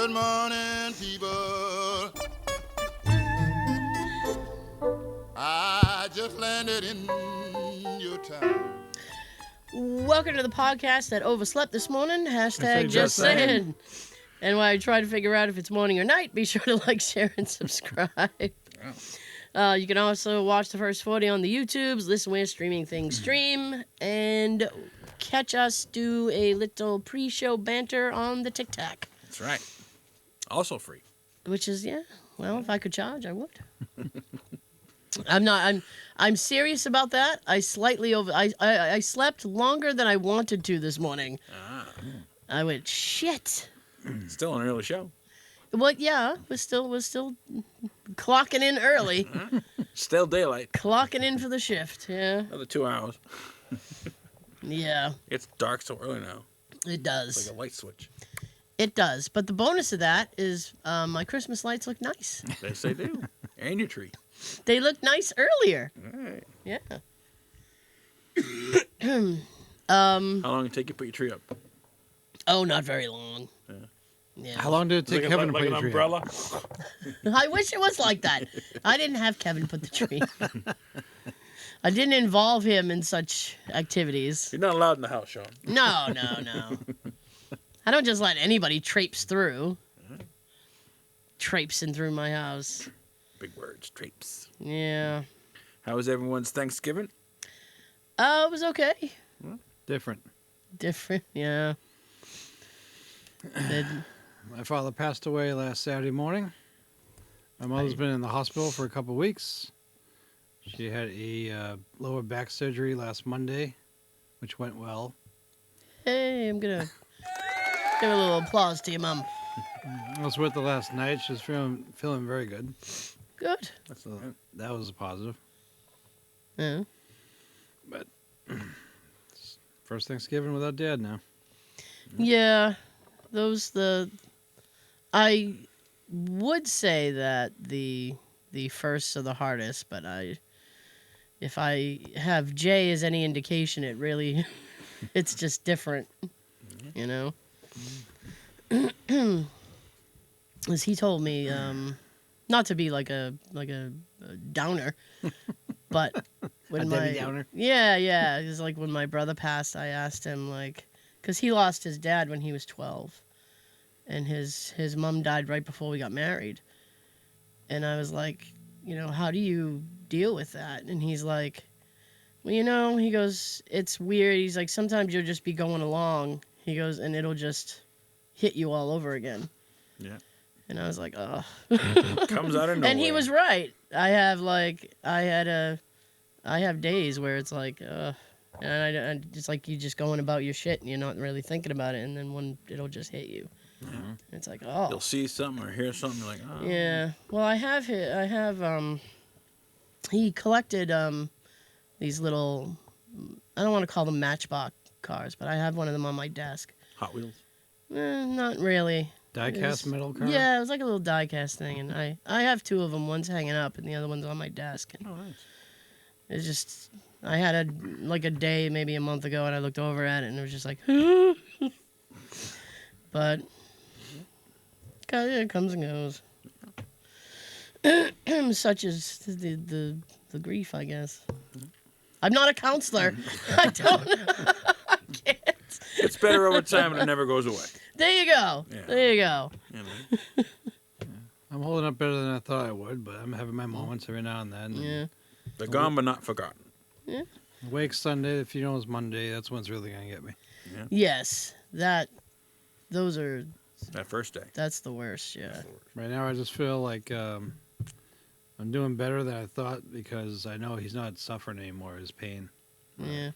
Good morning, people. I just landed in your town. Welcome to the podcast that overslept this morning. Hashtag Just saying. And while I try to figure out if it's morning or night, be sure to like, share, and subscribe. You can also watch the first 40 on the YouTubes, listen where streaming things stream, and catch us do a little pre-show banter on the TikTok. That's right. Also free. Which is, well, if I could charge, I would. I'm serious about that. I slept longer than I wanted to this morning. I went, shit. Still an early show. Well, yeah, we're still clocking in early. Still daylight. Clocking in for the shift, yeah. Another 2 hours. Yeah. It's dark so early now. It does. It's like a light switch. It does. But the bonus of that is my Christmas lights look nice. Yes, they do. And your tree. They look nice earlier. All right. Yeah. How long did it take you to put your tree up? Oh, not very long. Yeah. How long did it take Kevin to put your tree umbrella? up? I wish it was like that. I didn't have Kevin put the tree. I didn't involve him in such activities. You're not allowed in the house, Sean. No. I don't just let anybody traipse through. Traipsing through my house. Big words, drapes. Yeah. How was everyone's Thanksgiving? It was okay. Different. Different, yeah. My father passed away last Saturday morning. My mother's been in the hospital for a couple of weeks. She had a lower back surgery last Monday, which went well. Hey, I'm gonna give a little applause to your mom. I was with her last night. She's feeling very good. Good. So that was a positive. Yeah. But first Thanksgiving without Dad now. Yeah. I would say that the firsts are the hardest, but if I have Jay as any indication, it really, it's just different, you know? As he told me, not to be like a downer, but when Debbie Downer? Yeah, it's like when my brother passed, I asked him, like, because he lost his dad when he was 12, and his mom died right before we got married, and I was like, how do you deal with that? And he's like, well, he goes, it's weird. He's like, sometimes you'll just be going along, he goes, and it'll just hit you all over again. Yeah. And I was like, oh. Comes out of nowhere. And he was right. I have days where it's like, and I just like you just going about your shit and you're not really thinking about it, and then it'll just hit you. Mm-hmm. It's like, oh. You'll see something or hear something, you're like, oh. Yeah. Well, he collected these little, I don't want to call them Matchbox cars, but I have one of them on my desk. Hot Wheels. Not really. Die-cast metal car? Yeah, it was like a little die-cast thing, and I have two of them. One's hanging up, and the other one's on my desk. And Oh, nice. it's just, I had a day, maybe a month ago, and I looked over at it, and it was just like, but it comes and goes. Such is the grief, I guess. I'm not a counselor. I don't know. I can't. It's better over time and it never goes away. There you go. Yeah. There you go. I'm holding up better than I thought I would, but I'm having my moments every now and then. Yeah. They're gone but not forgotten. Yeah. Wake's Sunday, the funeral's Monday. That's when it's really going to get me. Yeah. Yes. Those are, That first day. that's the worst, yeah. Right now, I just feel like I'm doing better than I thought because I know he's not suffering anymore, his pain. Yeah.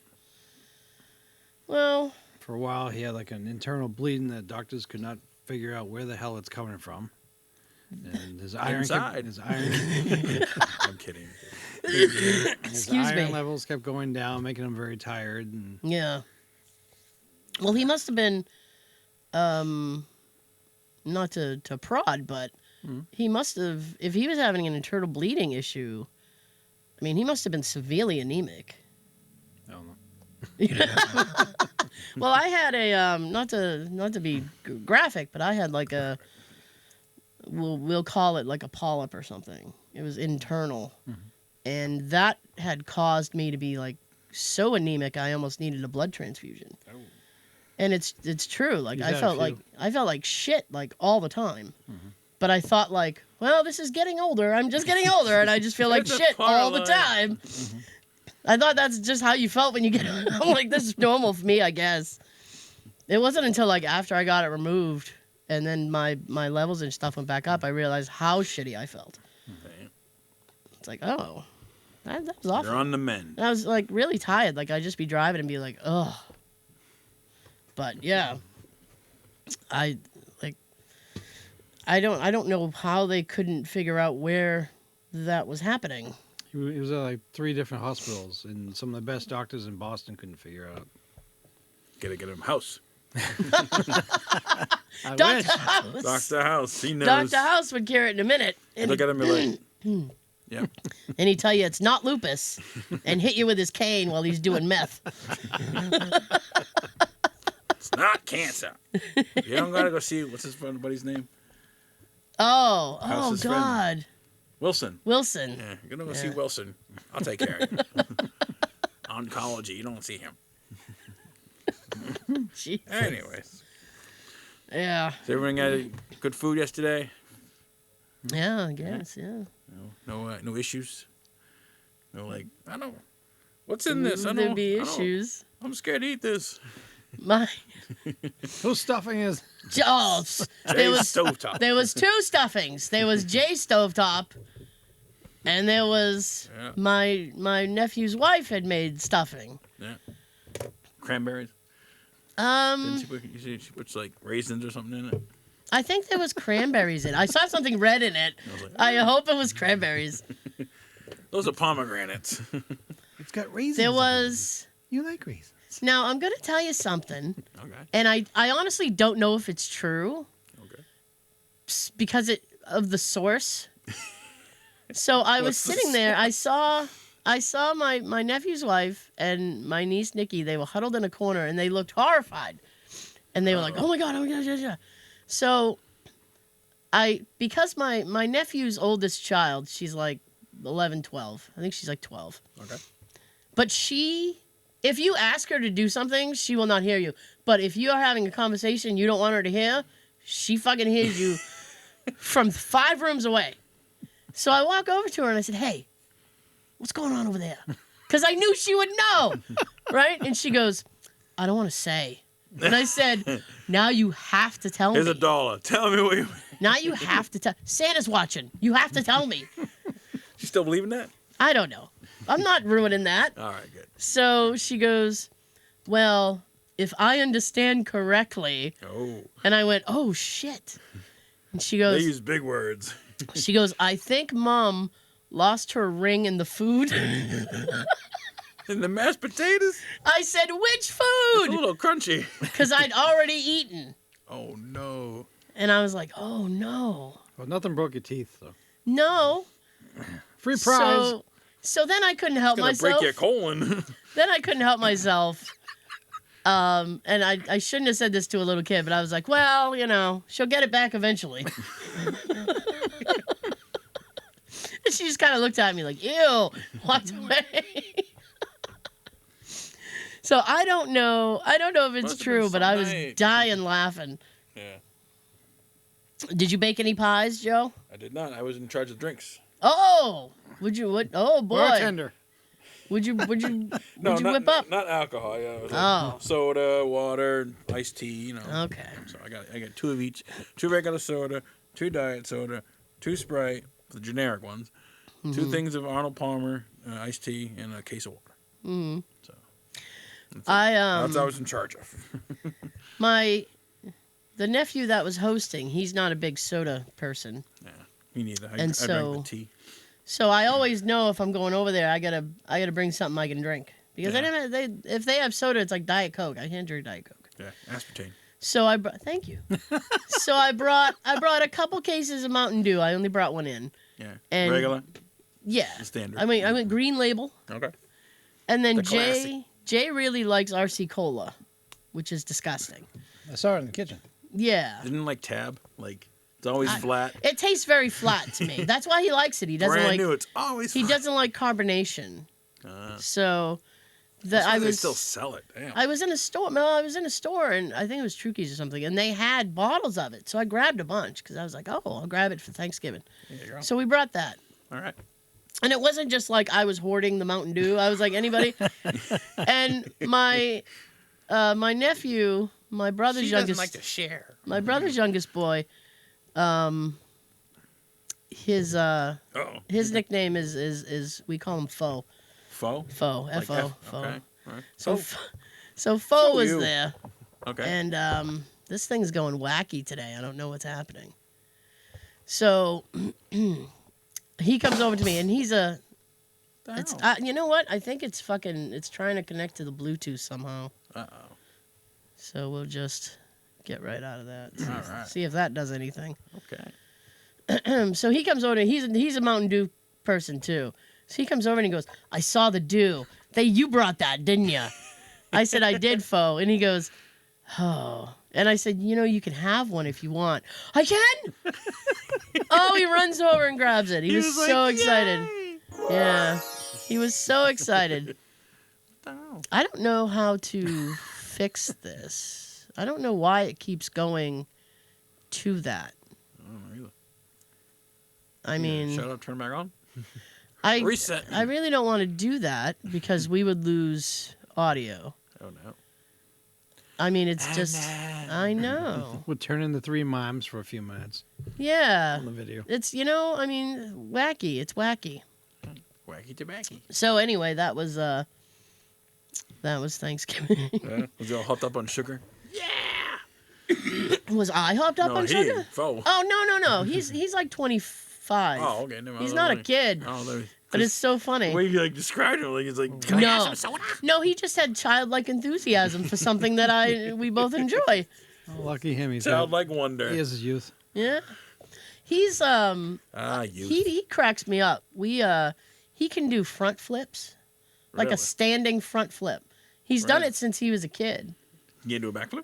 Well, For a while, he had like an internal bleeding that doctors could not figure out where the hell it's coming from. And his iron Inside. I'm kidding. his excuse iron me. levels kept going down, making him very tired. And Yeah. Well, he must have been, not to prod, but he must have, if he was having an internal bleeding issue, I mean, he must have been severely anemic. I don't know. Well, I had a, not to be graphic, but I had like a we'll call it like a polyp or something. It was internal, and that had caused me to be like so anemic I almost needed a blood transfusion. Oh. And it's true. Like You've I had a felt few. like shit like all the time. But I thought like, well, this is getting older. I'm just getting older, and I just feel like It's a shit part of all the life. time. I thought that's just how you felt when you get. I'm like, this is normal for me, I guess. It wasn't until like after I got it removed, and then my levels and stuff went back up, I realized how shitty I felt. Okay. It's like, oh, that was awful. You're on the mend. And I was like really tired. Like I'd just be driving and be like, ugh. But yeah, I don't know how they couldn't figure out where that was happening. He was at like 3 different hospitals, and some of the best doctors in Boston couldn't figure out. Gotta get him House. I Dr. wish. House. Dr. House. He knows. Dr. House would cure it in a minute. And, Look at him and be like, yeah. and he'd tell you it's not lupus and hit you with his cane while he's doing meth. It's not cancer. You don't gotta go see, what's his friend buddy's name? Oh House's friend. God. Wilson. Wilson. Yeah, you're gonna go see Yeah. Wilson. I'll take care of you. Oncology, you don't see him. Jesus. Anyways. Yeah. So everyone got good food yesterday? Yeah, I guess, yeah. No issues? No, like, I don't, what's in this? I There'd don't, be I don't- issues. I'm scared to eat this. My Whose stuffing is? oh, there Jay's was stovetop. there was 2 stuffings. There was Jay's stovetop, and there was Yeah. my nephew's wife had made stuffing. Yeah. Cranberries. Didn't Um, she puts like raisins or something in it? I think there was cranberries in it. I saw something red in it. I was like, I hope it was cranberries. those are pomegranates. It's got raisins. There in it. was. You like raisins? Now I'm gonna tell you something, Okay. and I honestly don't know if it's true. Okay. Because of the source. So I was What's the sitting there. I saw my nephew's wife and my niece Nikki. They were huddled in a corner and they looked horrified. And they were like, "Oh my god, oh my god, yeah, yeah." So because my nephew's oldest child, she's like 11, 12. I think she's like 12. Okay. But if you ask her to do something, she will not hear you. But if you are having a conversation you don't want her to hear, she fucking hears you from 5 rooms away. So I walk over to her and I said, "Hey, what's going on over there?" Because I knew she would know, right? And she goes, "I don't want to say." And I said, "Now you have to tell Here's me. $1. Tell me what you. Now you have to tell. Santa's watching. You have to tell me." You still believe in that? I don't know. I'm not ruining that. All right, good. So she goes, "Well, if I understand correctly," Oh, and I went, "Oh shit." And she they goes, use big words. "I think Mom lost her ring in the food." And the mashed potatoes? I said, "Which It's a food?" little crunchy. Because I'd already eaten. Oh, no. And I was like, "Oh no. Well, nothing broke your teeth, though. No." Free prize. So then I couldn't help It's going to break myself. your colon. Then I couldn't help myself. And I shouldn't have said this to a little kid, but I was like, well, she'll get it back eventually. And she just kind of looked at me like, ew, walked away. So I don't know if it's Must have true, been but some I was night. dying laughing. Yeah. Did you bake any pies, Joe? I did not. I was in charge of drinks. Oh, oh boy. Bartender. Would you No, whip not, up? Not alcohol. Yeah, it was like Oh. soda, water, iced tea. Okay. So I got 2 of each. 2 regular soda, 2 diet soda, 2 Sprite, the generic ones, 2 things of Arnold Palmer iced tea, and a case of water. Mm-hmm. So I that's what I was in charge of. the nephew that was hosting, he's not a big soda person. Me neither. I And drank so- the tea. So I always know if I'm going over there, I gotta bring something I can drink because Yeah. if they have soda, it's like Diet Coke. I can't drink Diet Coke. Yeah, aspartame. So thank you. So I brought a couple cases of Mountain Dew. I only brought one in. Yeah, And- regular, Yeah. the standard. I went Green Label, Okay. and then The classic. Jay really likes RC Cola, which is disgusting. I saw it in the kitchen. Yeah. Didn't like Tab, like It's always flat. It tastes very flat to me. That's why he likes it. He doesn't Brand like. new. It's always He flat. doesn't like carbonation. So, That's why I they was still sell it. Damn. I was in a store. No, I was in a store, and I think it was Trukey's or something, and they had bottles of it. So I grabbed a bunch because I was like, "Oh, I'll grab it for Thanksgiving." There you go. So we brought that, All right. and it wasn't just like I was hoarding the Mountain Dew. I was like anybody, and my nephew, my brother's She youngest, doesn't like to share. my brother's youngest boy, his nickname is we call him Fo. Faux? Fo, Like F-O, F- Fo. Okay. All right. So, Faux. so Fo was you. there, Okay. and this thing's going wacky today. I don't know what's happening. So he comes over to me, and he's a. It's you know what? I think it's fucking. It's trying to connect to the Bluetooth somehow. Uh-oh. So we'll just get right out of that. All right. See if that does anything. Okay. So he comes over. He's a Mountain Dew person too. So he comes over and he goes, "I saw the dew. You brought that, didn't you?" I said, "I did, Fo." And he goes, "Oh." And I said, "You can have one if you want." "I can?" Oh, he runs over and grabs it. He was so like, excited. "Yay!" Yeah, he was so excited. Oh. I don't know how to fix this. I don't know why it keeps going to that. I don't know either. I mean, Shut up, turn it back on. I Reset. I really don't want to do that because we would lose audio. Oh, no. I mean, it's just I know. We'll turn in the three mimes for a few minutes Yeah. on the video. It's I mean, wacky. It's wacky. Wacky tobacco. So anyway, that was Thanksgiving. Yeah. Was he all hopped up on sugar? Was I hopped up No, on he. sugar? Faux. Oh no. He's like 25. Oh, okay. Never mind. He's not a kid. Oh, there. But it's so funny. The way you described him, he's like, can I have some soda? No, he just had childlike enthusiasm for something that we both enjoy. Oh, lucky him. He's Childlike wonder. He has his youth. Yeah. He's you. he cracks me up. He can do front flips. Like Really? a standing front flip. He's done Really? it since he was a kid. You do a backflip?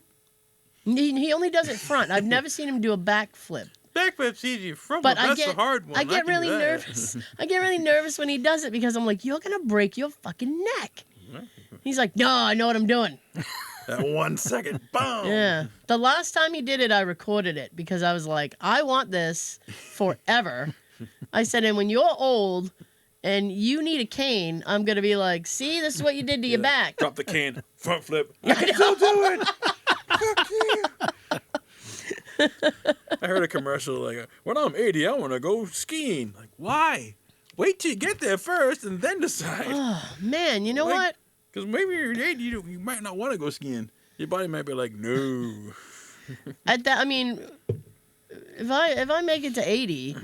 He only does it front. I've never seen him do a back flip. Backflip's easy. Front But flip, I that's get the hard one. I get can do really that. nervous. I get really nervous when he does it because I'm like, you're gonna break your fucking neck. He's like, no, I know what I'm doing. That 1 second, boom. Yeah. The last time he did it, I recorded it because I was like, I want this forever. I said, and when you're old and you need a cane, I'm going to be like, see, this is what you did to your back. Drop the can, front flip. I can still do it. Fuck you. I heard a commercial like, when I'm 80, I want to go skiing. Like, why? Wait till you get there first and then decide. Oh, man, you know Like, what? Because maybe you're 80, you might not want to go skiing. Your body might be like, no. I mean, if I make it to 80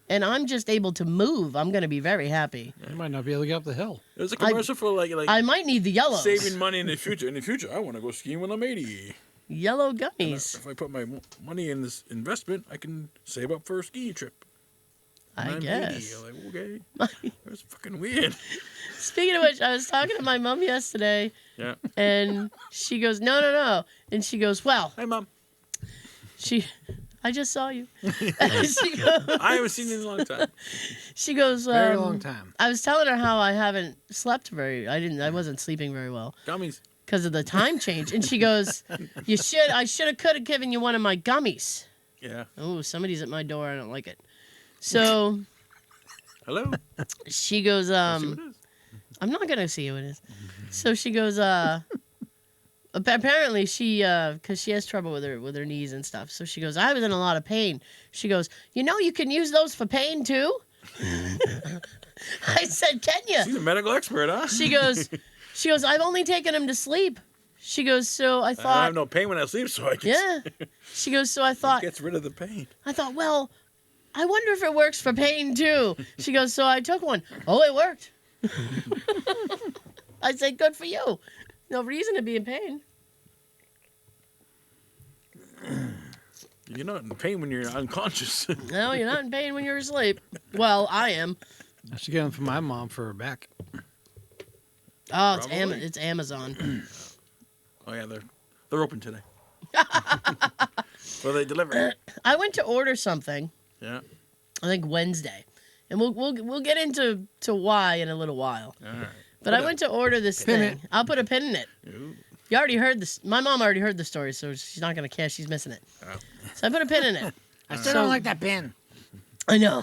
and I'm just able to move, I'm going to be very happy. You might not be able to get up the hill. There's a commercial for like I might need the yellows. saving money in the future. In the future, I want to go skiing when I'm 80. Yellow And gummies. if I put my money in this investment, I can save up for a ski trip. I I'm 80. guess. I'm like, okay. That's fucking weird. Speaking of which, I was talking to my mom yesterday, Yeah. and she goes, no. And she goes, well, Hey, Mom. I just saw you. she goes, I haven't seen you in a long time. she goes Very long time. I was telling her how I haven't slept I wasn't sleeping very well Gummies. because of the time change. And she goes, I could have given you one of my gummies. Yeah. Oh, somebody's at my door. I don't like it. So Hello. she goes, See what it is. I'm not going to see who it is. So she goes, apparently because she has trouble with her knees and stuff. So she goes, I was in a lot of pain. She goes, you can use those for pain too? I said, can you? She's a medical expert, huh? She goes, I've only taken him to sleep. She goes, so I I thought, have no pain when I sleep, so I can. yeah. She goes, so I It thought, gets rid of the pain. well, I wonder if it works for pain too. She goes, so I took one. Oh, it worked. I said, good for you. No reason to be in pain. You're not in pain when you're unconscious. No, you're not in pain when you're asleep. Well, I am. I should get them for my mom for her back. Oh, Probably. it's Amazon. Oh yeah, they're open today. Well, they deliver. I went to order something. Yeah. I think Wednesday, and we'll get into why in a little while. All right. But I went to order this thing. I'll put a pin in it. Ooh. You already heard this. My mom already heard the story, so she's not gonna care. She's missing it. Oh. So I put a pin in it. I still don't like that pin. I know.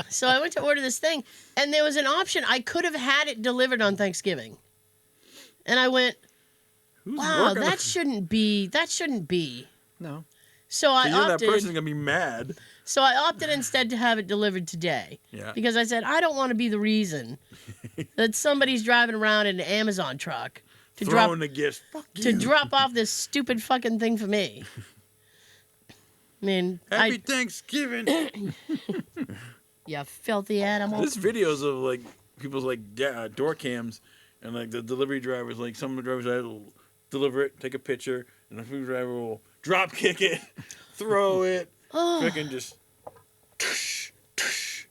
So I went to order this thing, and there was an option. I could have had it delivered on Thanksgiving, and I went, Who's "Wow, working that on- shouldn't be. That shouldn't be." No. So I You know that opted. person's gonna be mad. So I opted instead to have it delivered today. Yeah. Because I said I don't want to be the reason that somebody's driving around in an Amazon truck to Throwing the gifts. Fuck you. drop off this stupid fucking thing for me. I mean, Happy Thanksgiving. you filthy animal. There's videos of like people's like door cams and like the delivery drivers. Like some of the drivers will deliver it, take a picture, and the food driver will drop kick it, throw it, Oh, freaking just. Tush, tush.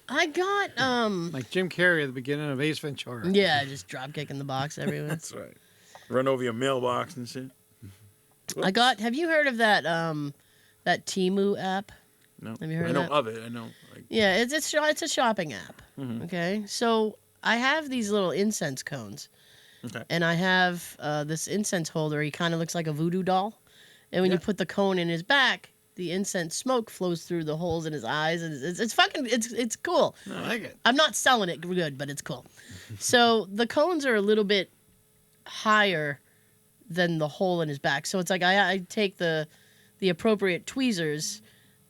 I got Like Jim Carrey at the beginning of Ace Ventura. yeah, just drop kicking the box everywhere. That's right. Run over your mailbox and shit. I got. Have you heard of that that Temu app? No. Have you heard I of know that? of it. I know. Like, Yeah, it's a shopping app. Mhm. Okay, so I have these little incense cones, Okay. and I have this incense holder. He kind of looks like a voodoo doll, and when you Yeah. put the cone in his back, the incense smoke flows through the holes in his eyes, and it's fucking it's cool. I like it. I'm not selling it good, but it's cool. So the cones are a little bit higher than the hole in his back. So it's like I take the appropriate tweezers,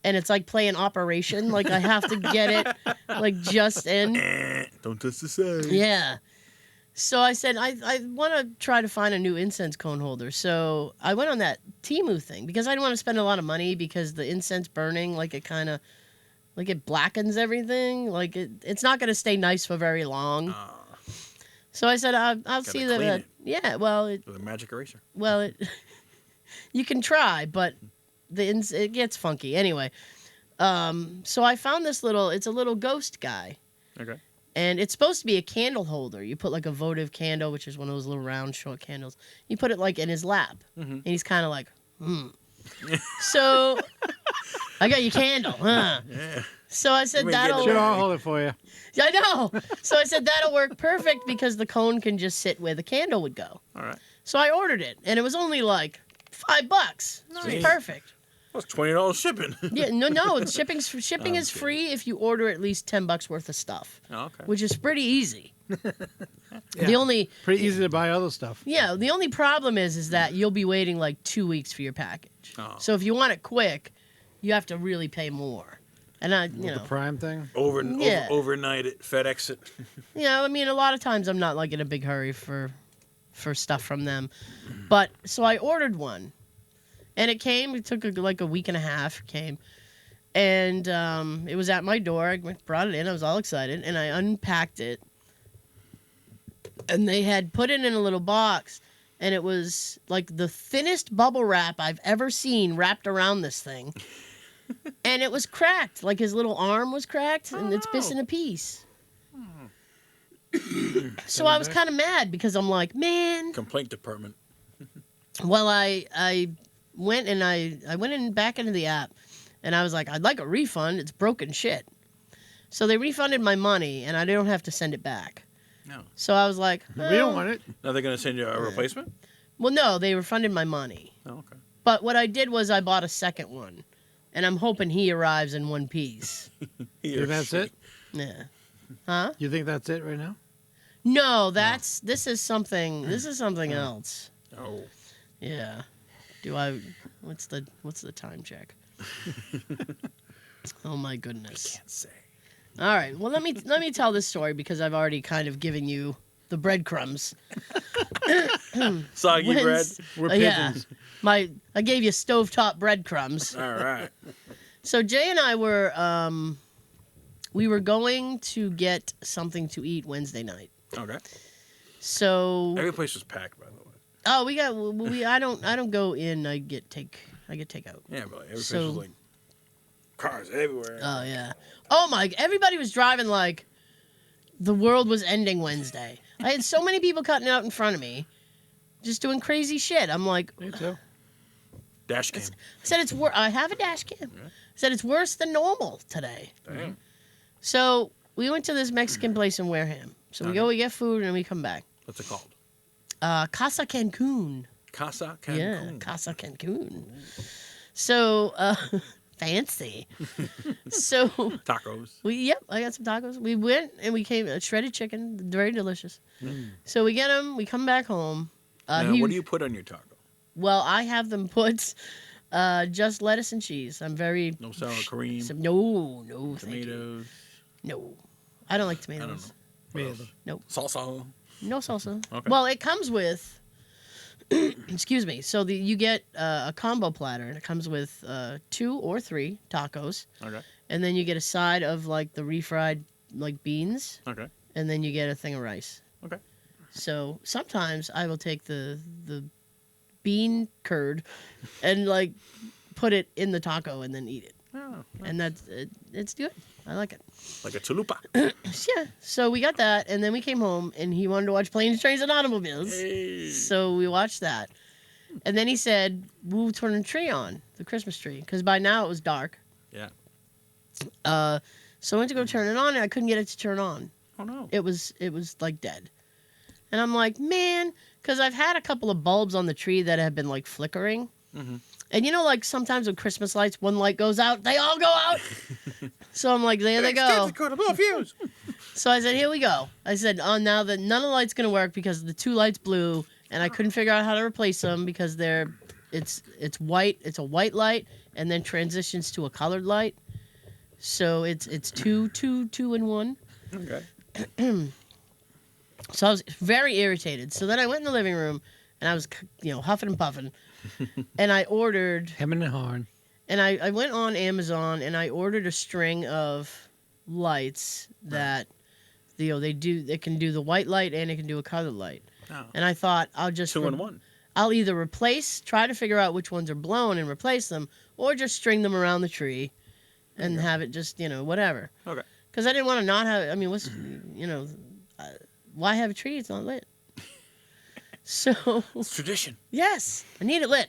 and it's like playing Operation. Like I have to get it like just in. Don't touch the side. Yeah. So I said I want to try to find a new incense cone holder. So I went on that Temu thing because I didn't want to spend a lot of money because the incense burning like it kind of like it blackens everything. Like it's not going to stay nice for very long. So I said I'll see Gotta clean that. it. Yeah, well, With a magic eraser. you can try, but it gets funky anyway. So I found this it's a little ghost guy, Okay. and it's supposed to be a candle holder. You put like a votive candle, which is one of those little round short candles. You put it like in his lap, and he's kind of like, So I got your candle, huh? Yeah. So I said You ain't getting that'll. it Sure, I'll hold it for you. I know. So I said that'll work perfect because the cone can just sit where the candle would go. All right. So I ordered it, and it was only like $5. It was Nice. perfect. Well, it's $20 shipping. Yeah, no. Shipping Oh, is okay. free if you order at least $10 worth of stuff, Oh, okay. which is pretty easy. Yeah. The only Pretty easy to buy other stuff. the only problem is that you'll be waiting like 2 weeks for your package. Oh. So if you want it quick, you have to really pay more. And The Prime thing. Yeah. Overnight at FedEx it. I mean, a lot of times I'm not like in a big hurry for stuff from them, but so I ordered one, and it came. It took like a week and a half. It came, and it was at my door. I brought it in. I was all excited, and I unpacked it, and they had put it in a little box, and it was like the thinnest bubble wrap I've ever seen wrapped around this thing. And it was cracked, like his little arm was cracked, and it's missing a piece. So I was kind of mad because I'm like, man. Complaint department. Well, I went and I went in back into the app, and I was like, I'd like a refund. It's broken shit. So they refunded my money, and I don't have to send it back. No. So I was like, We don't want it. Now they're gonna send you a replacement. well, no, they refunded my money. Oh, okay. But what I did was I bought a second one, and I'm hoping he arrives in one piece. You think that's it? Yeah. Huh? You think that's it right now? No, this is something else. Oh. Yeah. What's the time check? Oh my goodness. Can't say. All right. Well, let me tell this story because I've already kind of given you the breadcrumbs. Soggy bread. When's- We're yeah. pigeons. I gave you stovetop breadcrumbs. All right. So Jay and I were we were going to get something to eat Wednesday night. Okay. So Every place was packed, by the way. I don't go in. I get takeout. Yeah, but like, every place So- was like cars everywhere. Oh yeah. Oh my! Everybody was driving like the world was ending Wednesday. I had so many people cutting out in front of me, just doing crazy shit. I'm like, Me too. Dash cam. I said it's I have a dash cam. Yeah. I said it's worse than normal today. Damn. So we went to this Mexican place in Wareham. So we Okay. go, we get food, and we come back. What's it called? Casa Cancun. Casa Cancun. Yeah, Casa Cancun. So fancy. So Tacos. I got some tacos. We went and we came shredded chicken, very delicious. So we get them. We come back home. Now, what do you put on your taco? Well, I have them put just lettuce and cheese. I'm very No sour cream. no, thank you. Tomatoes. No, I don't like I don't tomatoes. know. Me either. Salsa. No salsa. Okay. Well, it comes with. Excuse me. So you get a combo platter, and it comes with 2 or 3 tacos, Okay. and then you get a side of like the refried like beans, Okay. and then you get a thing of rice. Okay. So sometimes I will take the bean curd and like put it in the taco and then eat it, Oh, and it's good. I like it. like a chalupa. Yeah. So we got that, and then we came home, and he wanted to watch Planes, Trains, and Automobiles. Hey. So we watched that. And then he said, we'll turn the tree on, the Christmas tree, because by now it was dark. Yeah. So I went to go turn it on, and I couldn't get it to turn on. Oh no. It was like dead. And I'm like, man, because I've had a couple of bulbs on the tree that have been like flickering. Mhm. And you know, like sometimes with Christmas lights, one light goes out, they all go out. So I'm like, there they go. So I said, here we go. I said, oh, now that none of the lights gonna work because the 2 lights blew, and I couldn't figure out how to replace them because it's white. It's a white light, and then transitions to a colored light. So it's two in one. Okay. So I was very irritated. So then I went in the living room, and I was huffing and puffing, and I ordered. Hemming and hawing. And I went on Amazon and I ordered a string of lights that they can do the white light and it can do a colored light. Oh. And I thought I'll just 2 in 1. I'll either try to figure out which ones are blown and replace them, or just string them around the tree and have it just, whatever. Okay. Because I didn't want to not have, why have a tree? It's not lit. So, It's tradition. yes, I need it lit.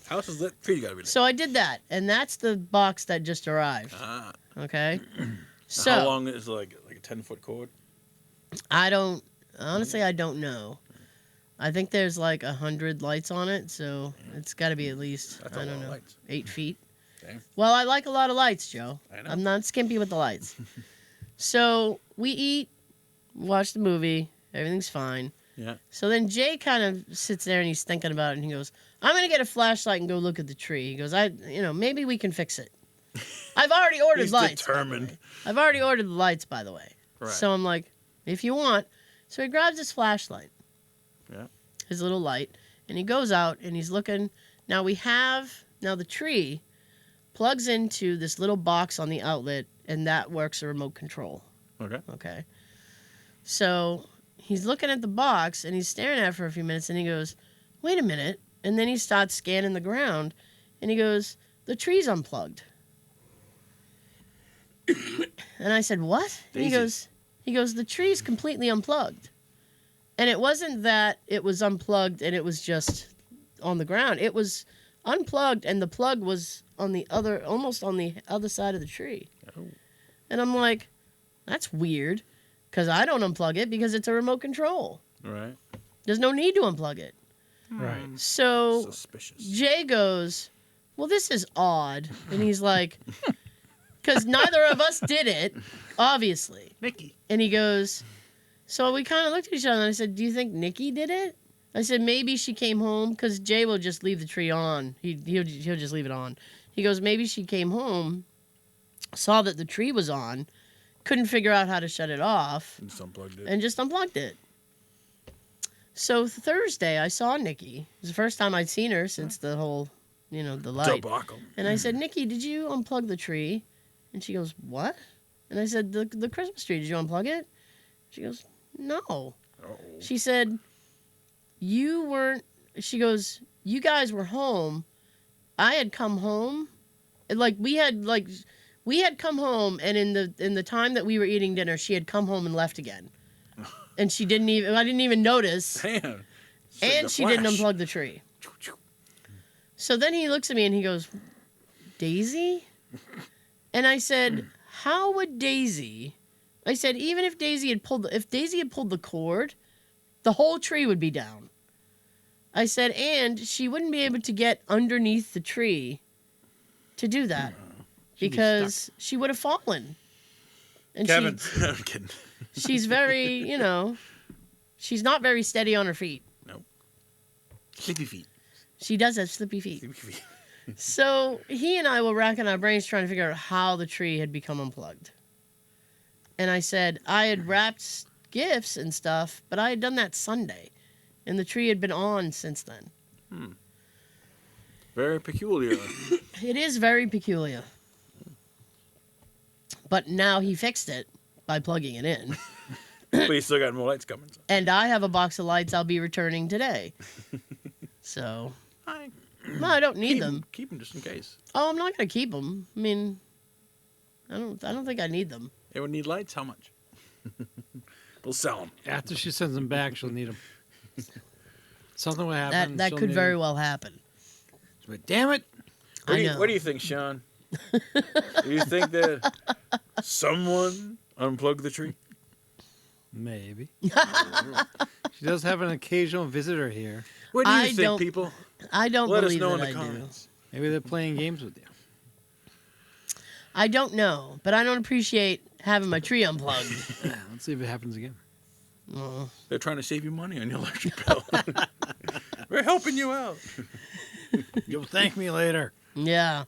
House is lit. Tree gotta be lit. So I did that, and that's the box that just arrived. Ah. Okay? How So, long is like a 10-foot cord? I don't know. I think there's like 100 lights on it, so it's got to be at least, That's I a don't lot of know, lights. 8 feet. Damn. Well, I like a lot of lights, Joe. I know. I'm not skimpy with the lights. So we eat, watch the movie, everything's fine. Yeah. So then Jay kind of sits there and he's thinking about it, and he goes, I'm going to get a flashlight and go look at the tree. He goes, maybe we can fix it. I've already ordered He's lights. by the determined. way. I've already ordered the lights, by the way. Right. So I'm like, if you want. So he grabs his flashlight. Yeah. His little light. And he goes out and he's looking. Now the tree plugs into this little box on the outlet, and that works a remote control. Okay. Okay. So he's looking at the box and he's staring at it for a few minutes, and he goes, wait a minute. And then he starts scanning the ground, and he goes, the tree's unplugged. And I said, what? And Daisy. he goes, the tree's completely unplugged. And it wasn't that it was unplugged and it was just on the ground. It was unplugged, and the plug was almost on the other side of the tree. Oh. And I'm like, that's weird, because I don't unplug it because it's a remote control. Right. There's no need to unplug it. Right. So Suspicious. Jay goes, well, this is odd. And he's like, because neither of us did it, obviously. Nikki. And he goes, so we kind of looked at each other, and I said, do you think Nikki did it? I said, maybe she came home, because Jay will just leave the tree on. He'll just leave it on. He goes, maybe she came home, saw that the tree was on, couldn't figure out how to shut it off, And just unplugged it. and just unplugged it. So Thursday, I saw Nikki. It was the first time I'd seen her since the whole, the light. Debacle. And I said, Nikki, did you unplug the tree? And she goes, what? And I said, the Christmas tree, did you unplug it? She goes, no. Uh-oh. She said, you weren't, she goes, you guys were home. I had come home. And we had come home, and in the time that we were eating dinner, she had come home and left again. And I didn't even notice. Damn. And she didn't unplug the tree. So then he looks at me and he goes, Daisy? And I said, how would Daisy... I said, even if Daisy had pulled the cord, the whole tree would be down. I said, and she wouldn't be able to get underneath the tree to do that because she would have fallen. And Kevin. I'm kidding. she's very, she's not very steady on her feet. Nope. Sleepy feet. She does have slippy feet. Sleepy feet. So he and I were racking our brains trying to figure out how the tree had become unplugged. And I said, I had wrapped gifts and stuff, but I had done that Sunday. And the tree had been on since then. Very peculiar. It is very peculiar. But now he fixed it by plugging it in. But you still got more lights coming. So. And I have a box of lights I'll be returning today. So, no, I don't need them. Keep them just in case. Oh, I'm not going to keep them. I mean, I don't think I need them. Everyone need lights? How much? We'll sell them. After she sends them back, she'll need them. Something will happen. That she'll could need very 'em. well happen. But damn it! What do you think, Sean? Do you think that someone unplugged the tree? Maybe. She does have an occasional visitor here. What do you I think, don't- people? I don't Let us believe know that in the I comments. Maybe they're playing games with you. do. I don't know, but I don't appreciate having my tree unplugged. Let's see if it happens again. Oh. They're trying to save you money on your electric bill. We're helping you out. You'll thank me later. Yeah.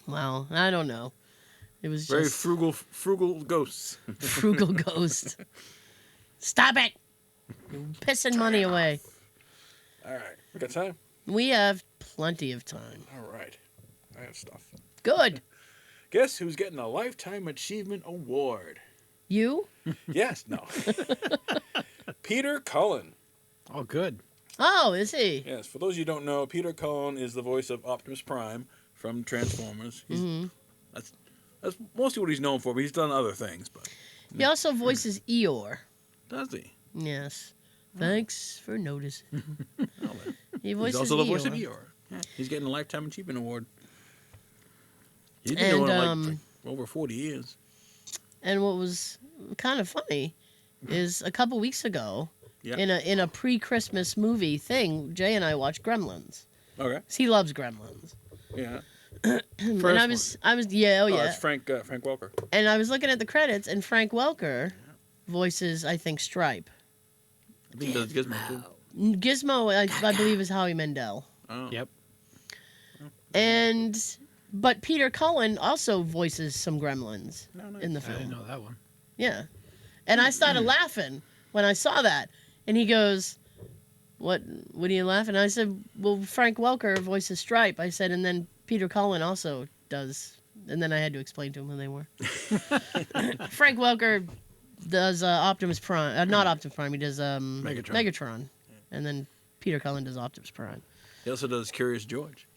Well, I don't know. It was Very just frugal ghosts. frugal ghost. Stop it! You're pissing money away. All right. We got time? We have plenty of time. All right. I have stuff. Good. Guess who's getting a Lifetime Achievement Award? You? Yes, no. Peter Cullen. Oh, good. Oh, is he? Yes, for those of you who don't know, Peter Cullen is the voice of Optimus Prime from Transformers. That's mostly what he's known for, but he's done other things. But He also voices Eeyore. does he? Yes. Thanks for noticing. He He's voices also the Eeyore. voice of Eeyore. Yeah. He's getting a Lifetime Achievement Award. He's been And, doing it like for over 40 years. And what was kind of funny is a couple weeks ago, Yeah. in a pre-Christmas movie thing, Jay and I watched Gremlins. Okay. 'Cause he loves Gremlins. Yeah. And I was yeah, Oh, it's Frank Welker. And I was looking at the credits, and Frank Welker voices, I think, Stripe. I think he does Gizmo too. Gizmo, I believe, is Howie Mandel. Oh. Yep. But Peter Cullen also voices some Gremlins No, no. in the I didn't film. know that one. Yeah. And I started laughing when I saw that. And he goes, What are you laughing? And I said, well, Frank Welker voices Stripe. I said, and then Peter Cullen also does. And then I had to explain to him who they were. Frank Welker does Optimus Prime. Not Optimus Prime. He does Megatron. And then Peter Cullen does Optimus Prime. He also does Curious George.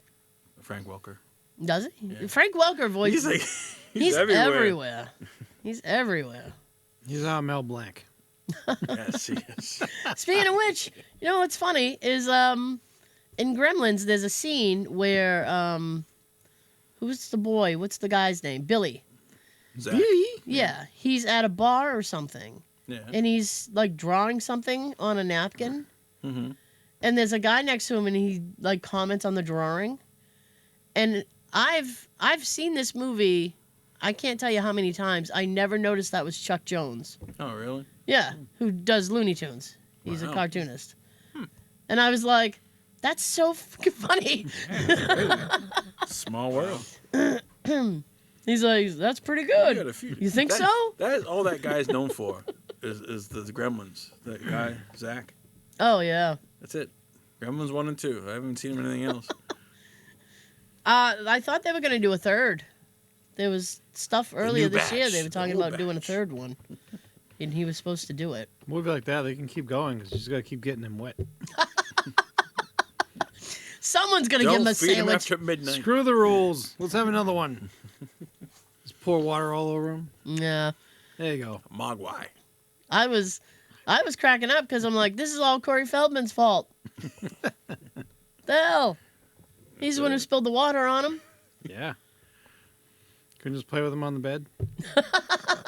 Frank Welker. Does he? Yeah. Frank Welker voices. He's everywhere. He's everywhere. He's on Mel Blanc. Yes, he is. Speaking of which, you know what's funny is in Gremlins there's a scene where who's the boy? What's the guy's name? Billy. Zach. Yeah, he's at a bar or something, Yeah. and he's like drawing something on a napkin, Mm-hmm. and there's a guy next to him, and he like comments on the drawing, and I've seen this movie. I can't tell you how many times. I never noticed that was Chuck Jones. Oh, really? Yeah, who does Looney Tunes. He's a Wow. cartoonist. And I was like, that's so fucking funny. Small world. He's like, that's pretty You got good. a few. You think That- so? That is all that guy's known for. Is the Gremlins? That guy Zach. Oh, yeah. That's it. Gremlins 1 and 2. I haven't seen him in anything else. I thought they were going to do a third. There was stuff earlier this year. batch. They were The talking whole about doing a batch. third one. And he was supposed to do it. A movie like that, they can keep going because you just got to keep getting him wet. Someone's going to give him Don't a feed him sandwich. after midnight. Screw the rules. Let's have another one. Just pour water all over him. Yeah. There you go. Mogwai. I was cracking up because I'm like, this is all Corey Feldman's fault. The hell? He's the one who spilled the water on him. Yeah. Couldn't just play with him on the bed?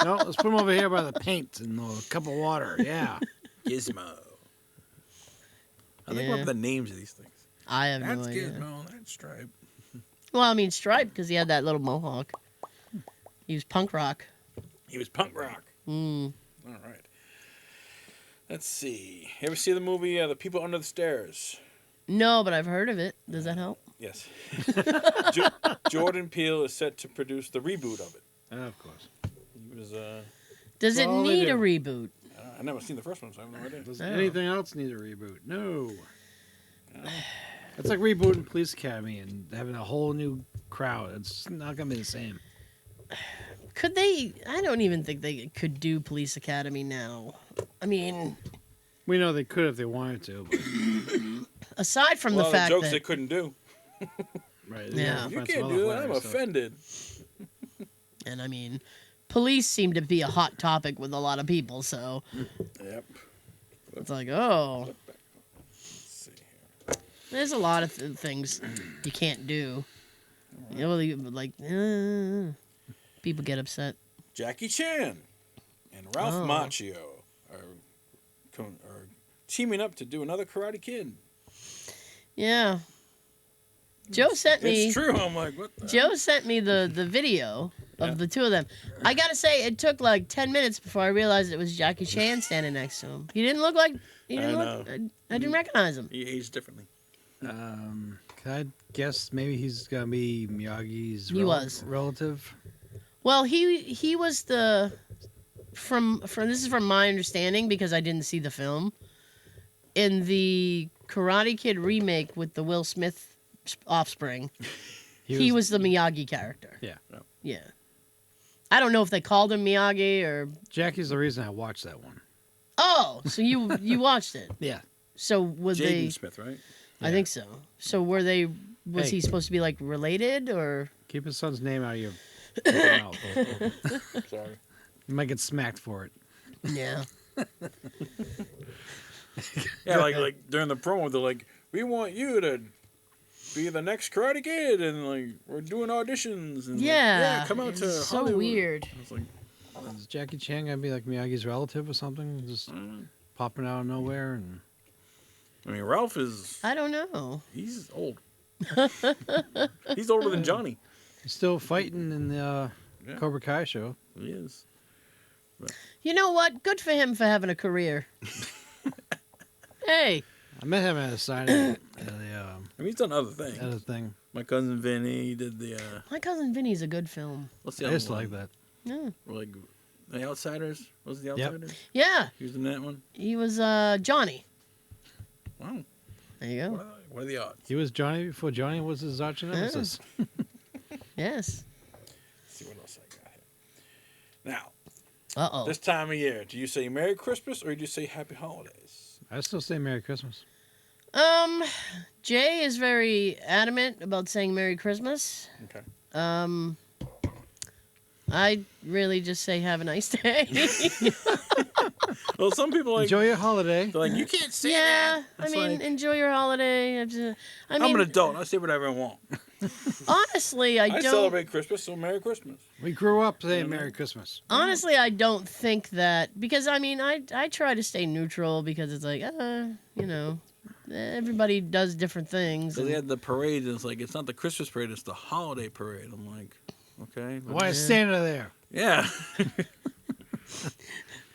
No, let's put him over here by the paint and a cup of water. Yeah. Gizmo. I think Yeah. what are the names of these things? I have That's no idea. Gizmo. That's Stripe. Well, I mean, Stripe, because he had that little mohawk. He was punk rock. He was punk rock. Mm. All right. Let's see. You ever see the movie The People Under the Stairs? No, but I've heard of it. Does that help? Yes. Jordan Peele is set to produce the reboot of it. Of course. He was. Does it Well, they need a do. reboot? I've never seen the first one, so I have no idea. Does Oh. anything else need a reboot? No. It's like rebooting Police Academy and having a whole new crowd. It's not going to be the same. Could they? I don't even think they could do Police Academy now. I mean, We know they could if they wanted to. But, aside from Well, the fact jokes that they couldn't do. right. Yeah. You can't do that. I'm offended. And I mean, police seem to be a hot topic with a lot of people, so Yep. it's like, oh, Let's see here. there's a lot of things you can't do. You know, like, people get upset. Jackie Chan and Ralph Oh. Macchio are teaming up to do another Karate Kid. Yeah. Joe sent me. It's true. I'm like, what the? Joe sent me the video of the two of them. I gotta say, it took like 10 minutes before I realized it was Jackie Chan standing next to him. He didn't look like. He didn't I look. I didn't recognize him. He aged differently. Can I guess maybe he's going to be Miyagi's He was. relative? Well, he was the from this is from my understanding because I didn't see the film. In the Karate Kid remake with the Will Smith offspring, he was the Miyagi character. Yeah. Yeah. I don't know if they called him Miyagi or. Jackie's the reason I watched that one. Oh, so you watched it? Yeah. So was they? Jaden Smith, right? I think so. So were they? Was Hey. he supposed to be like related or? Keep his son's name out of your mouth. Sorry. You might get smacked for it. Yeah. Yeah, like during the promo, they're like, "We want you to be the next Karate Kid," and like we're doing auditions. And Yeah. come out to It's so Hollywood. weird. It's like, Is Jackie Chan going to be like Miyagi's relative or something? Just popping out of nowhere? And I mean, Ralph is I don't know. he's old. He's older than Johnny. he's still fighting in the Yeah. Cobra Kai show. He is. You know what? Good for him for having a career. Hey. I met him at a signing at I mean, he's done other things. a thing. My cousin Vinny did the. My Cousin Vinny's a good film. What's the I other used to one? like that. Yeah. Like the Outsiders. Was it the Yep. Outsiders? Yeah. He was in that one. He was Johnny. Wow. There you go. What are the odds? He was Johnny before Johnny was his arch nemesis. Yes. Let's see what else I got here. Now, Uh-oh. this time of year, do you say Merry Christmas or do you say Happy Holidays? I still say Merry Christmas. Jay is very adamant about saying Merry Christmas. Okay. I really just say have a nice day. Well, some people like Enjoy your holiday. they're like you can't say yeah, that. I It's mean, like, enjoy your holiday. I mean, I'm an adult. I say whatever I want. honestly, I I don't. celebrate Christmas, so Merry Christmas. We grew up saying Merry Christmas. Honestly, I don't think that because I mean, I try to stay neutral because it's like, you know, everybody does different things. So they and- had the parade, and it's like it's not the Christmas parade; it's the holiday parade. I'm like, okay, but- Why is Santa there? Yeah,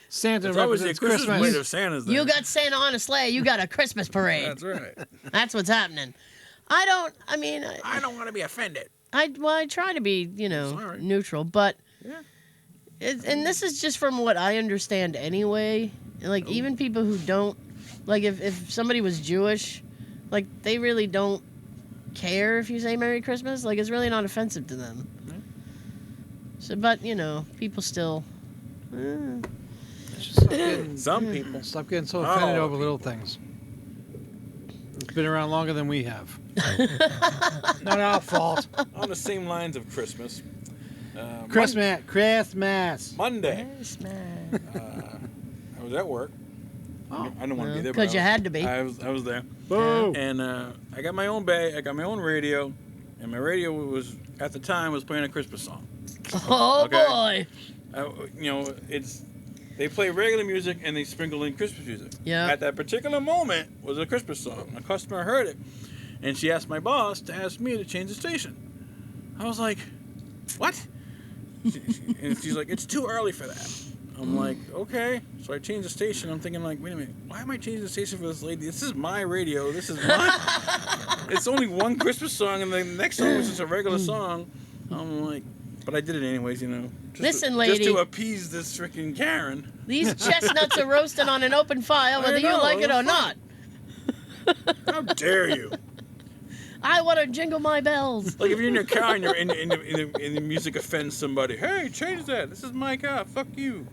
Santa it's always the represents Christmas Christmas. parade of Santa's there. You got Santa on a sleigh. You got a Christmas parade. That's right. That's what's happening. I don't. I mean, I don't want to be offended. I try to be, you know, Sorry. neutral, but Yeah. and this is just from what I understand anyway. Like even people who don't, like if somebody was Jewish, like they really don't care if you say Merry Christmas. Like it's really not offensive to them. So, but you know, people still. Just stop getting, Some people. stop getting so Not offended all over little things. It's been around longer than we have. Not our fault. On the same lines of Christmas. Christmas. Monday, Christmas. I was at work, I didn't want to be there, Because but you I was- had to be. I was there, Whoa. and I got my own bay. I got my own radio, and my radio was at the time was playing a Christmas song. Oh Okay. boy. They play regular music and they sprinkle in Christmas music. Yeah. At that particular moment was a Christmas song. A customer heard it, and she asked my boss to ask me to change the station. I was like, "What?" And she's like, "It's too early for that." I'm like, "Okay." So I changed the station. I'm thinking like, "Wait a minute, why am I changing the station for this lady? This is my radio. This is my. It's only one Christmas song, and the next song was just a regular song." I'm like, but I did it anyways, Listen, just lady. to appease this freaking Karen. These chestnuts are roasting on an open fire, whether you know, like it or it's not. How dare you? I want to jingle my bells. Like if you're in your car and you're in the music offends somebody. Hey, change that. This is my car. Fuck you.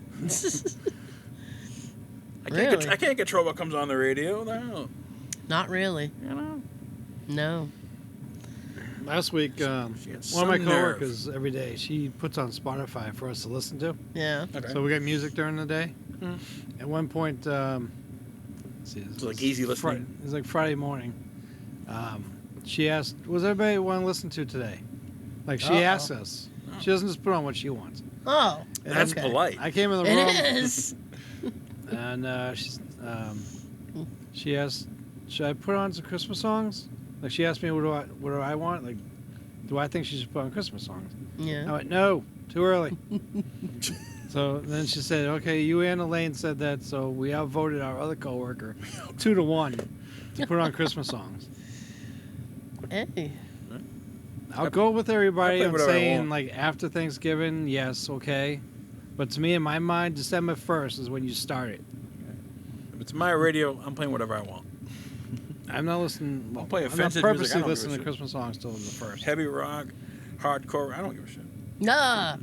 Really? I can't control what comes on the radio. No. Not really. You know. No. Last week, She had one of my some nerve. coworkers every day, she puts on Spotify for us to listen to. Yeah. Okay. So we got music during the day. Mm. At one point, let's see, It's like easy listening. It was like Friday morning. She asked, "Was everybody want to listen to today?" Like she Uh-oh. asks us. She doesn't just put on what she wants. Oh. And That's okay. polite. I came in the It room is. and she asked, "Should I put on some Christmas songs?" Like she asked me, "What do I want?" Like, do I think she should put on Christmas songs? I Yeah. went, "No, too early." So then she said, "Okay, you and Elaine said that, so we outvoted our other coworker 2-1 to put on Christmas songs." Hey. I'll go with everybody I play on whatever I saying want. like after Thanksgiving, yes, okay. But to me, in my mind, December 1st is when you start it. If it's my radio, I'm playing whatever I want. I'm not listening. Well, I'll play I'm not offensive music, I purposely don't give a listening to shit. Christmas songs till the 1st. Heavy rock, hardcore. I don't give a shit. Nah.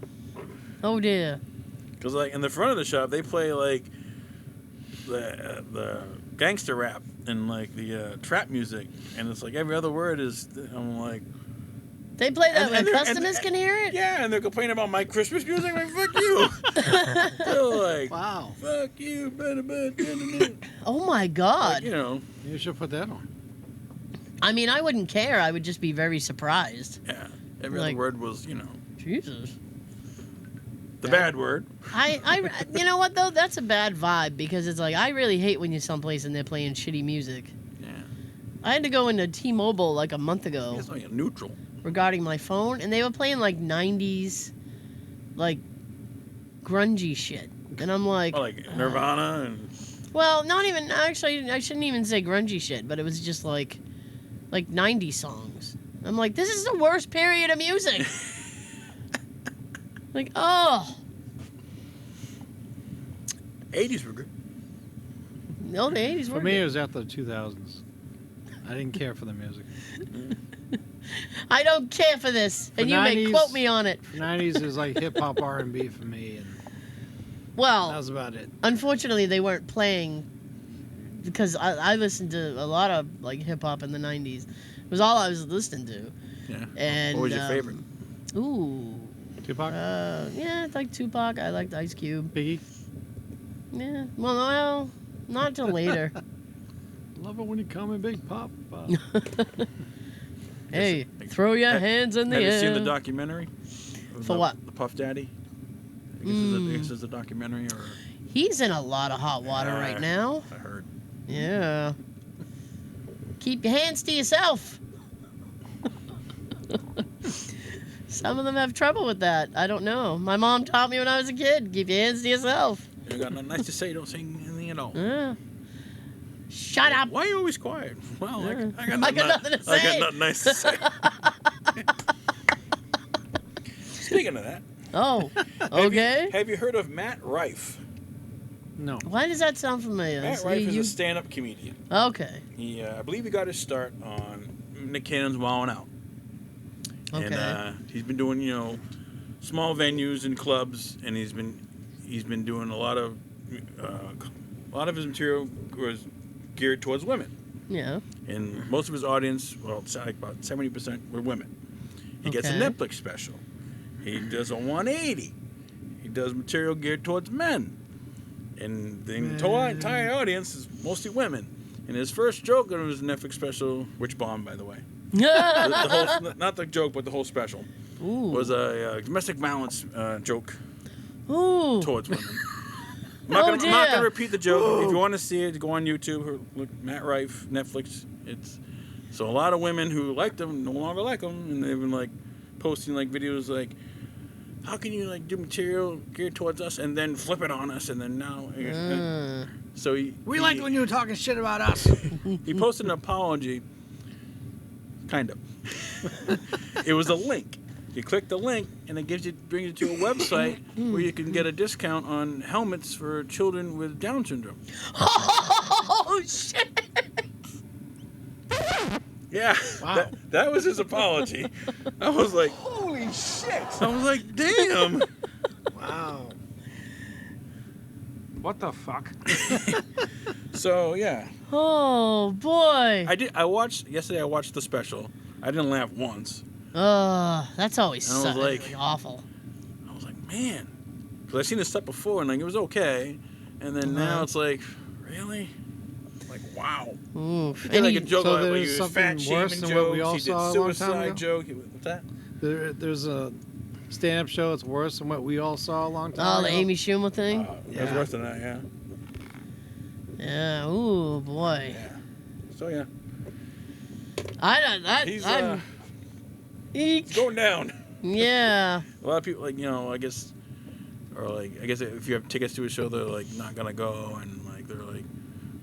Oh dear. Cause like in the front of the shop, they play like the gangster rap and like the trap music, and it's like every other word is. I'm like, They play that And- where and they're- customers can hear it? yeah, and they're complaining about my Christmas music. I'm like, fuck you. They're like, Wow, fuck you, Oh my like, God. you know, you should put that on. I mean, I wouldn't care. I would just be very surprised. yeah. Every Like- other word was, Jesus. the bad word. You know what though? That's a bad vibe because it's like I really hate when you're someplace and they're playing shitty music. Yeah, I had to go into T-Mobile like a month ago it's like neutral. regarding my phone, and they were playing like 90s, like grungy shit, and I'm like, Oh, like Nirvana and well, not even actually. I shouldn't even say grungy shit, but it was just like 90s songs. I'm like, this is the worst period of music. Like, oh 80s were good. no, the 80s For were me, good. it was after the 2000s. I didn't care for the music. I don't care for this, and For you may 90s quote me on it. 90s is like hip hop, R&B for me, and Well, that was about it. unfortunately, they weren't playing because I listened to a lot of like hip hop in the 90s. It was all I was listening to. Yeah. And What was your favorite? Ooh, Tupac, yeah, I like Tupac. I liked Ice Cube. Biggie. Yeah, well, not till later. Love it when you call me Big Pop. Hey, throw your hands in the Have air. you seen the documentary? For what? The Puff Daddy. I guess it's a documentary, or He's in a lot of hot water Yeah. right now. I heard. Yeah. Keep your hands to yourself. Some of them have trouble with that. I don't know. My mom taught me when I was a kid. Keep your hands to yourself. You got nothing nice to say. Don't say anything at all. Yeah. Shut up. Why are you always quiet? Well, Yeah. I got I got nothing to I say. got nothing nice to say. Speaking of that, Oh, okay. have you heard of Matt Rife? No. Why does that sound familiar? Matt Rife is a stand-up comedian. Okay. He, I believe, he got his start on Nick Cannon's Wildin' Out. Okay. And he's been doing, small venues and clubs, and he's been doing a lot of his material was geared towards women, Yeah. and most of his audience, well, it's like about 70% were women. He gets a Okay. Netflix special. He does a 180. He does material geared towards men. And the entire audience is mostly women. And his first joke on his Netflix special, which bombed, by the way. The whole, not the joke, but the whole special. Ooh. Was a domestic violence joke Ooh. towards women. I'm not dear. gonna repeat the joke. If you want to see it, go on YouTube or look Matt Rife, Netflix. It's so a lot of women who liked him no longer like him, and they've been like posting like videos like, how can you like do material geared towards us and then flip it on us and then now. So We liked when you were talking shit about us. he posted an apology. Kind of. It was a link. You click the link, and it brings you to a website where you can get a discount on helmets for children with Down syndrome. Oh shit! Yeah, Wow. that was his apology. I was like, Holy shit! I was like, damn. Wow. What the fuck? So yeah, Oh boy! I watched yesterday. I watched the special. I didn't laugh once. That's always And I was like- awful. I was like, man, because I've seen this stuff before, and like it was okay, and then now it's like, really? Like, wow. Oof. He did like a joke So like when there's he was something fat worse shaming than jokes. what we all He saw a did long time suicide ago? joke. What's that? There's a stand-up show that's worse than what we all saw a long time Oh, the ago. Amy Schumer thing. That was Yeah. worse than that, yeah. Yeah. Ooh boy. So yeah, I don't. he's I'm. Eek. going down. Yeah. A lot of people, like, I guess, or like, I guess if you have tickets to a show, they're like not gonna go, and like they're like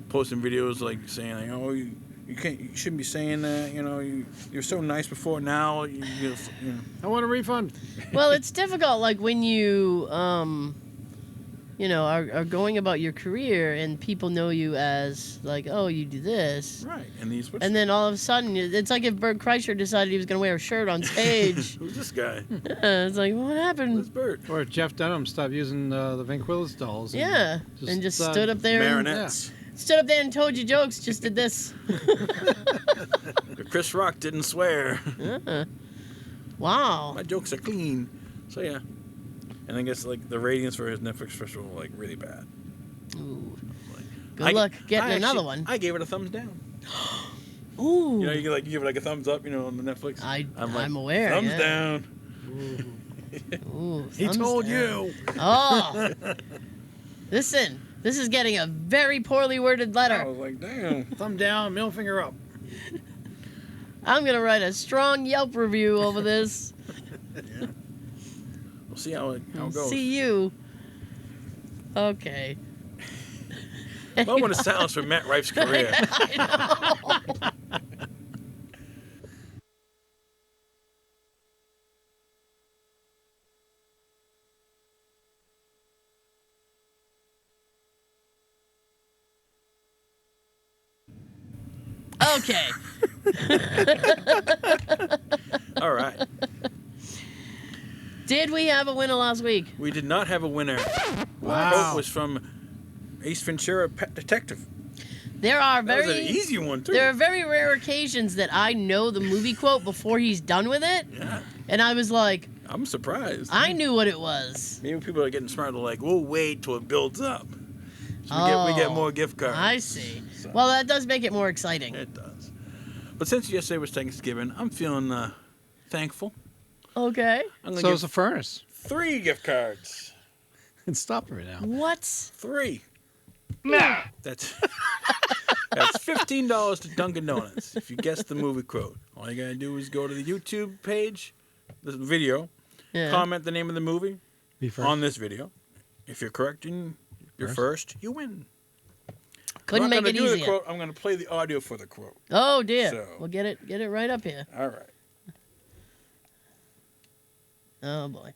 posting videos like saying like, oh, you shouldn't be saying that, you're so nice before now, I want a refund. Well, it's difficult. Like when you are going about your career and people know you as like, oh, you do this. right. And these, And then all of a sudden, it's like if Bert Kreischer decided he was going to wear a shirt on stage. who's this guy? Yeah, it's like, what Who's happened? Bert? Or Jeff Dunham stopped using the Vanquillas dolls. Yeah, and just stood up there. Marionettes. Stood up there and told you jokes. Just did this. Chris Rock didn't swear. Wow. My jokes are clean. So yeah. And I guess like the ratings for his Netflix special were like really bad. Ooh. Like, Good luck getting I another actually- one. I gave it a thumbs down. Ooh. You give it like a thumbs up, on the Netflix. I'm aware. Thumbs yeah. down. Ooh, He thumbs told down. you. Oh. Listen, this is getting a very poorly worded I letter. was like, damn. Thumb down, middle finger up. I'm going to write a strong Yelp review over this. We'll see how it goes. See you. Okay. Moment of silence for Matt Rife's career. I know. Okay. All right. Did we have a winner last week? We did not have a winner. Wow. The quote was from Ace Ventura, Pet Detective. There are That was an very easy one, too. there are very rare occasions that I know the movie quote before he's done with it, Yeah. and I was like, I'm surprised. I knew what it was. Maybe people are getting smart. They're like, we'll wait till it builds up. So we get Oh, more gift cards. I see. So, Well, that does make it more exciting. it does. But since yesterday was Thanksgiving, I'm feeling thankful. Okay. I'm going So to is give the furnace. 3 gift cards. And stop right now. What? 3. No. That's $15 to Dunkin' Donuts if you guess the movie quote. All you gotta do is go to the YouTube page, the video, Yeah. comment the name of the movie Be first. on this video. If you're correct and you're first, you win. Couldn't I'm not make it gonna do the easier. quote. I'm gonna play the audio for the quote. Oh dear. So- We'll get it right up here. All right. Oh boy.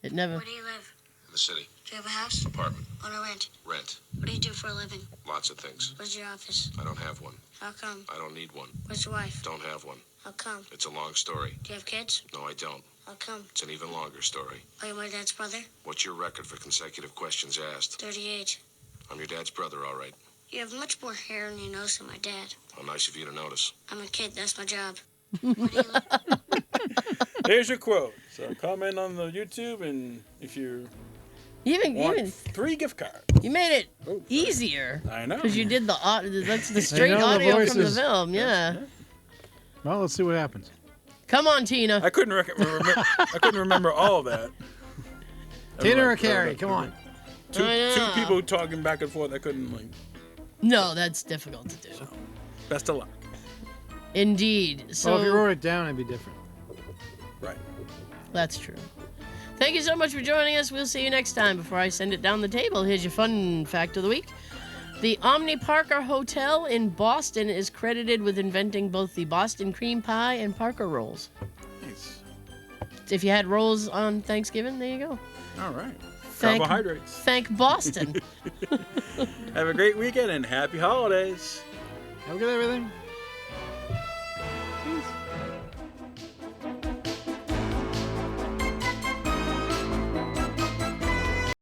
It never. Where do you live? In the city. Do you have a house? Apartment. On a rent? Rent. What do you do for a living? Lots of things. Where's your office? I don't have one. How come? I don't need one. Where's your wife? Don't have one. How come? It's a long story. Do you have kids? No, I don't. How come? It's an even longer story. Are you my dad's brother? What's your record for consecutive questions asked? 38. I'm your dad's brother, all right. You have much more hair on your nose than my dad. How nice of you to notice. I'm a kid. That's my job. Where do you live? Here's your quote. So comment on the YouTube, and if you Even 3 gift cards. you made it Oh, easier. I know. Because you did that's the straight know the audio from the voices. film. Yeah. Well, let's see what happens. Come on, Tina. I couldn't remember all of that. Tina or Carrie, come on. Two I know. people talking back and forth. I couldn't like. No, that's difficult to do. Best of luck. Indeed. So Well, if you wrote it down, it'd be different. Right. that's true. Thank you so much for joining us. We'll see you next time. Before I send it down the table, here's your fun fact of the week. The Omni Parker Hotel in Boston is credited with inventing both the Boston cream pie and Parker rolls. Nice. If you had rolls on Thanksgiving, there you go. All right. Thank- Carbohydrates. Thank Boston. Have a great weekend and happy holidays. Have a good everything.